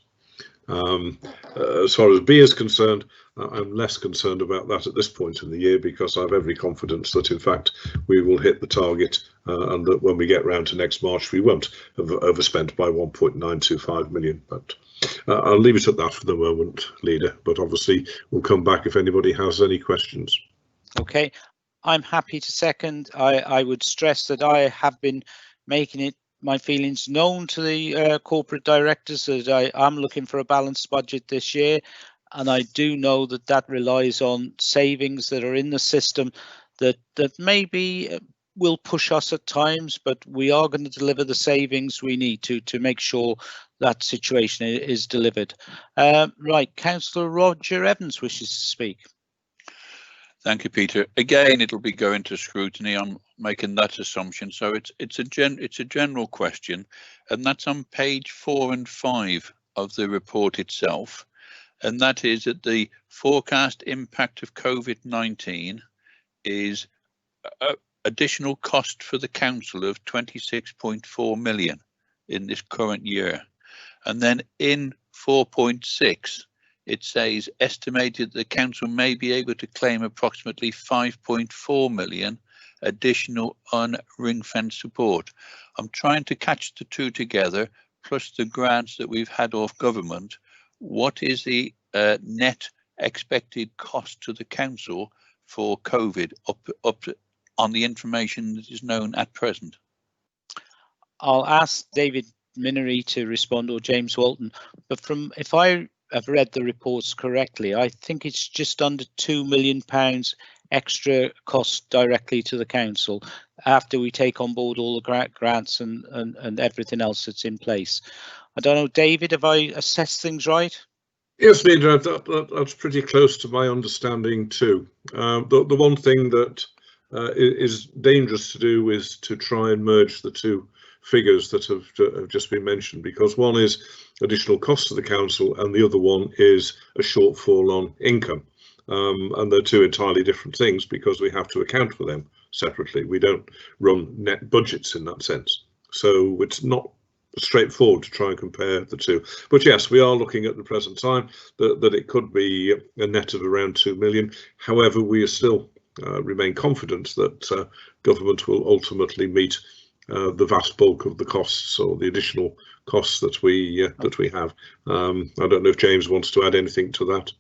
Speaker 6: As far as B is concerned, I'm less concerned about that at this point in the year, because I have every confidence that in fact we will hit the target and that when we get round to next March we won't have overspent by 1.925 million. But I'll leave it at that for the moment, Leader, but obviously we'll come back if anybody has any questions.
Speaker 1: Okay, I'm happy to second. I would stress that I have been making my feelings known to the corporate directors that I am looking for a balanced budget this year, and I do know that that relies on savings that are in the system that maybe will push us at times, but we are going to deliver the savings we need to make sure that situation is delivered. Right, Councillor Roger Evans wishes to speak.
Speaker 9: Thank you, Peter. Again, it'll be going to scrutiny. I'm making that assumption. So it's a general question, and that's on page 4 and 5 of the report itself. And that is that the forecast impact of COVID-19 is additional cost for the council of 26.4 million in this current year. And then in 4.6, it says estimated the council may be able to claim approximately 5.4 million additional un-ring-fence support. I'm trying to catch the two together, plus the grants that we've had off government. What is the net expected cost to the council for COVID up on the information that is known at present?
Speaker 1: I'll ask David Minery to respond, or James Walton, but if I have read the reports correctly, I think it's just under £2 million extra cost directly to the council after we take on board all the grants and everything else that's in place. I don't know, David, have I assessed things right?
Speaker 6: Yes, Leader, that's pretty close to my understanding too. The one thing that is dangerous to do is to try and merge the two figures that have just been mentioned, because one is additional costs to the council and the other one is a shortfall on income, and they're two entirely different things because we have to account for them separately. We don't run net budgets in that sense, so it's not straightforward to try and compare the two. But yes, we are looking at the present time that it could be a net of around 2 million. However, we are still remain confident that government will ultimately meet the vast bulk of the costs, or the additional costs that we have. I don't know if James wants to add anything to that.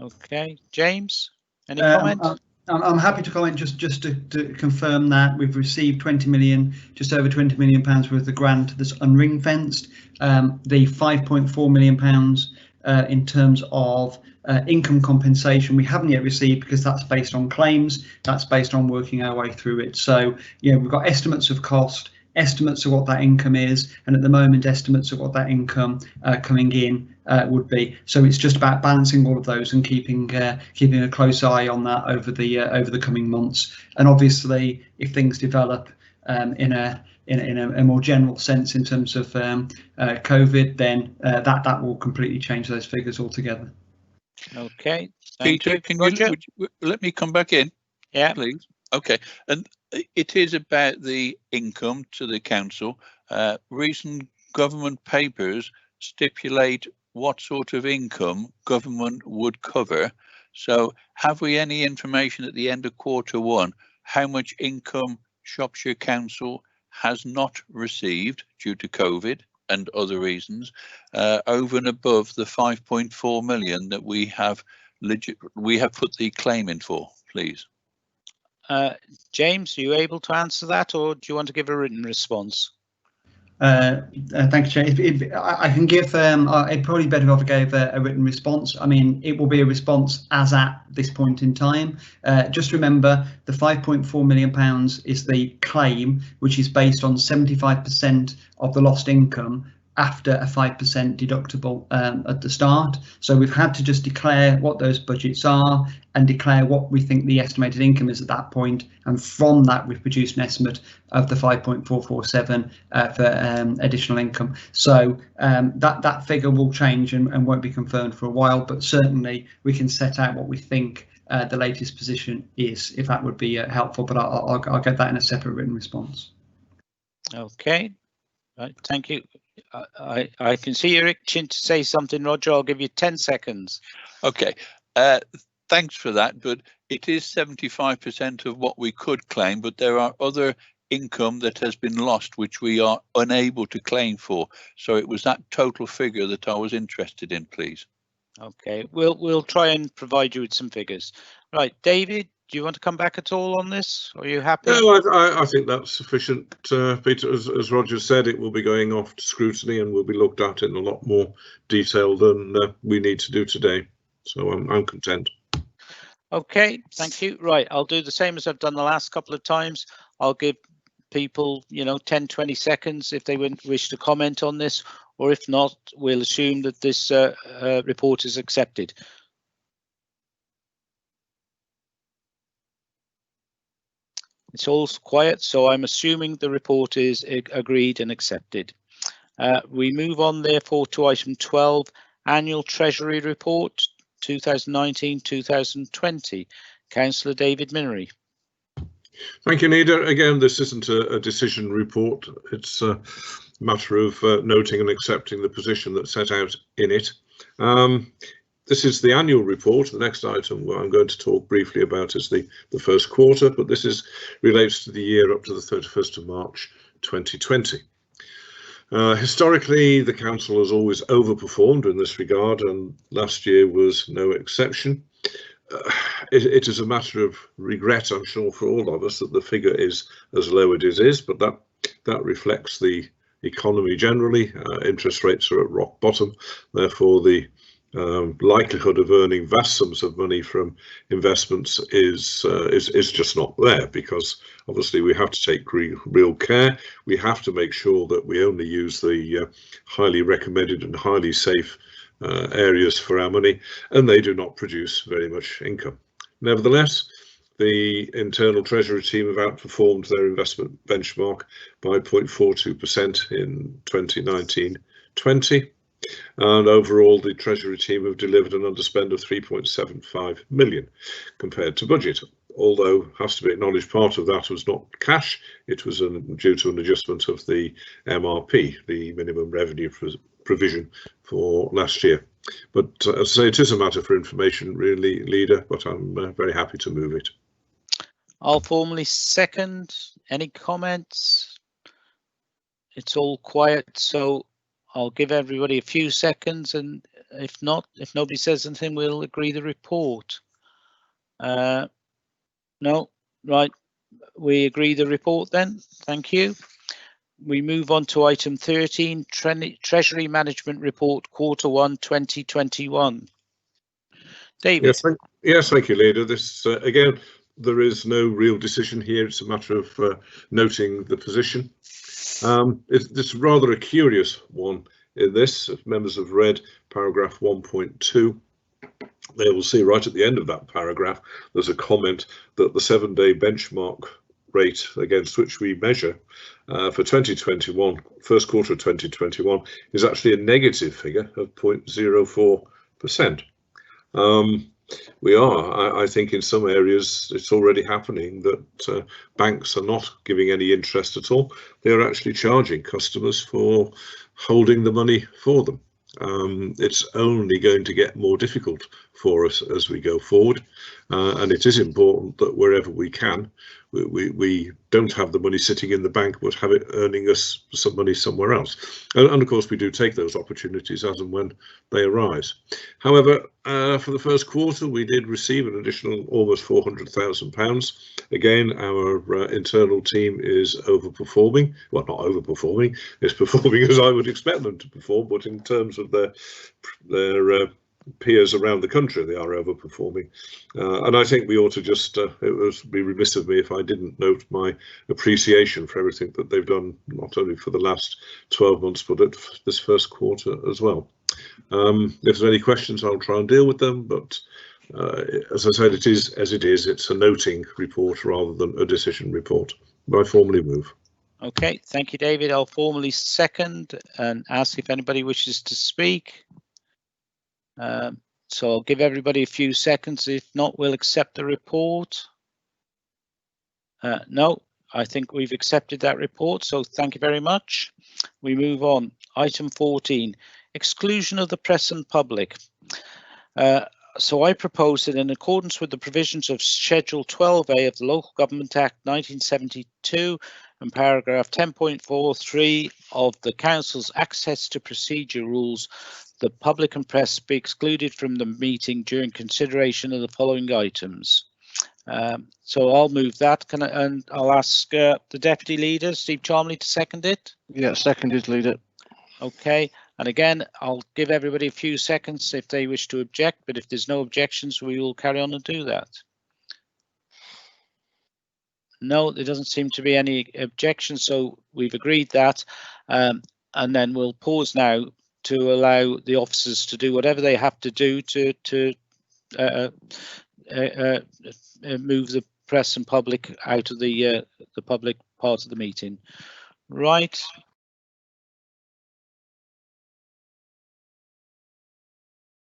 Speaker 1: Okay, James, any comment?
Speaker 16: I'm happy to comment just to confirm that we've received 20 million, just over 20 million pounds worth of grant that's unring fenced. The 5.4 million pounds in terms of income compensation we haven't yet received, because that's based on claims, that's based on working our way through it. So yeah, we've got estimates of cost, estimates of what that income is, and at the moment estimates of what that income coming in would be. So it's just about balancing all of those and keeping a close eye on that over the coming months. And obviously if things develop in a more general sense in terms of COVID, then that will completely change those figures altogether.
Speaker 1: Okay,
Speaker 9: Peter, can you let me come back in?
Speaker 1: Yeah,
Speaker 9: please. Okay, and It is about the income to the council. Recent government papers stipulate what sort of income government would cover. So have we any information at the end of Q1 how much income Shropshire Council has not received due to COVID and other reasons, over and above the 5.4 million that we have put the claim in for, please?
Speaker 1: James, are you able to answer that, or do you want to give a written response?
Speaker 16: Thank you, Chair. If I can give, it'd probably be better if I gave a written response. I mean, it will be a response as at this point in time. Just remember, the £5.4 million is the claim, which is based on 75% of the lost income after a 5% deductible at the start. So we've had to just declare what those budgets are and declare what we think the estimated income is at that point, and from that we've produced an estimate of the 5.447 for additional income. So that figure will change and won't be confirmed for a while, but certainly we can set out what we think the latest position is, if that would be helpful, but I'll get that in a separate written response.
Speaker 1: Okay, right, thank you. I can see you're itching to say something, Roger. I'll give you 10 seconds.
Speaker 9: Okay, thanks for that, but it is 75% of what we could claim, but there are other income that has been lost which we are unable to claim for. So it was that total figure that I was interested in, please.
Speaker 1: Okay, we'll try and provide you with some figures. Right, David, do you want to come back at all on this? Are you happy?
Speaker 6: No, I think that's sufficient, Peter. As Roger said, it will be going off to scrutiny and will be looked at in a lot more detail than we need to do today. So I'm content.
Speaker 1: Okay, thank you. Right, I'll do the same as I've done the last couple of times. I'll give people, 10-20 seconds if they wish to comment on this, or if not, we'll assume that this report is accepted. It's all quiet, so I'm assuming the report is agreed and accepted. We move on, therefore, to item 12, Annual Treasury Report 2019-2020. Councillor David Minery.
Speaker 6: Thank you, Nida. Again, this isn't a decision report. It's a matter of noting and accepting the position that's set out in it. This is the annual report. The next item I'm going to talk briefly about is the first quarter, but this relates to the year up to the 31st of March 2020. Historically, the council has always overperformed in this regard, and last year was no exception. It is a matter of regret, I'm sure, for all of us that the figure is as low as it is, but that reflects the economy generally. Interest rates are at rock bottom, therefore the likelihood of earning vast sums of money from investments is just not there, because obviously we have to take real care. We have to make sure that we only use the highly recommended and highly safe areas for our money, and they do not produce very much income. Nevertheless, the internal Treasury team have outperformed their investment benchmark by 0.42% in 2019-20. And overall, the Treasury team have delivered an underspend of 3.75 million compared to budget. Although, has to be acknowledged, part of that was not cash, it was due to an adjustment of the MRP, the minimum revenue provision for last year. But as I say, it is a matter for information, really, Leader, but I'm very happy to move it.
Speaker 1: I'll formally second. Any comments? It's all quiet, so I'll give everybody a few seconds, and if nobody says anything, we'll agree the report. No, right, we agree the report then. Thank you. We move on to item 13, Treasury Management Report Q1 2021. David.
Speaker 6: Yes, thank you, Leader. This again, there is no real decision here. It's a matter of noting the position. It's rather a curious one in this. If members have read paragraph 1.2, they will see right at the end of that paragraph there's a comment that the 7-day benchmark rate against which we measure for 2021, first quarter of 2021, is actually a negative figure of 0.04%. We are. I think in some areas it's already happening that banks are not giving any interest at all. They're actually charging customers for holding the money for them. It's only going to get more difficult for us as we go forward, and it is important that wherever we can, we don't have the money sitting in the bank but have it earning us some money somewhere else. And of course we do take those opportunities as and when they arise. However, for the first quarter we did receive an additional almost £400,000. Again, our internal team is overperforming. Well, not overperforming, it's performing as I would expect them to perform, but in terms of their peers around the country, they are overperforming, and I think we ought to just it would be remiss of me if I didn't note my appreciation for everything that they've done, not only for the last 12 months but at this first quarter as well. If there's any questions, I'll try and deal with them, but as I said, it is as it is. It's a noting report rather than a decision report. I formally move.
Speaker 1: Okay, thank you, David. I'll formally second and ask if anybody wishes to speak. So I'll give everybody a few seconds. If not, we'll accept the report. No, I think we've accepted that report, so thank you very much. We move on. Item 14, exclusion of the press and public. So I propose that in accordance with the provisions of Schedule 12A of the Local Government Act 1972 and paragraph 10.43 of the Council's Access to Procedure Rules, the public and press be excluded from the meeting during consideration of the following items. So I'll move that. And I'll ask the Deputy Leader, Steve Chalmley, to second it.
Speaker 4: Yeah, seconded, Leader.
Speaker 1: Okay, and again, I'll give everybody a few seconds if they wish to object, but if there's no objections, we will carry on and do that. No, there doesn't seem to be any objections, so we've agreed that, and then we'll pause now to allow the officers to do whatever they have to do to move the press and public out of the public part of the meeting. Right,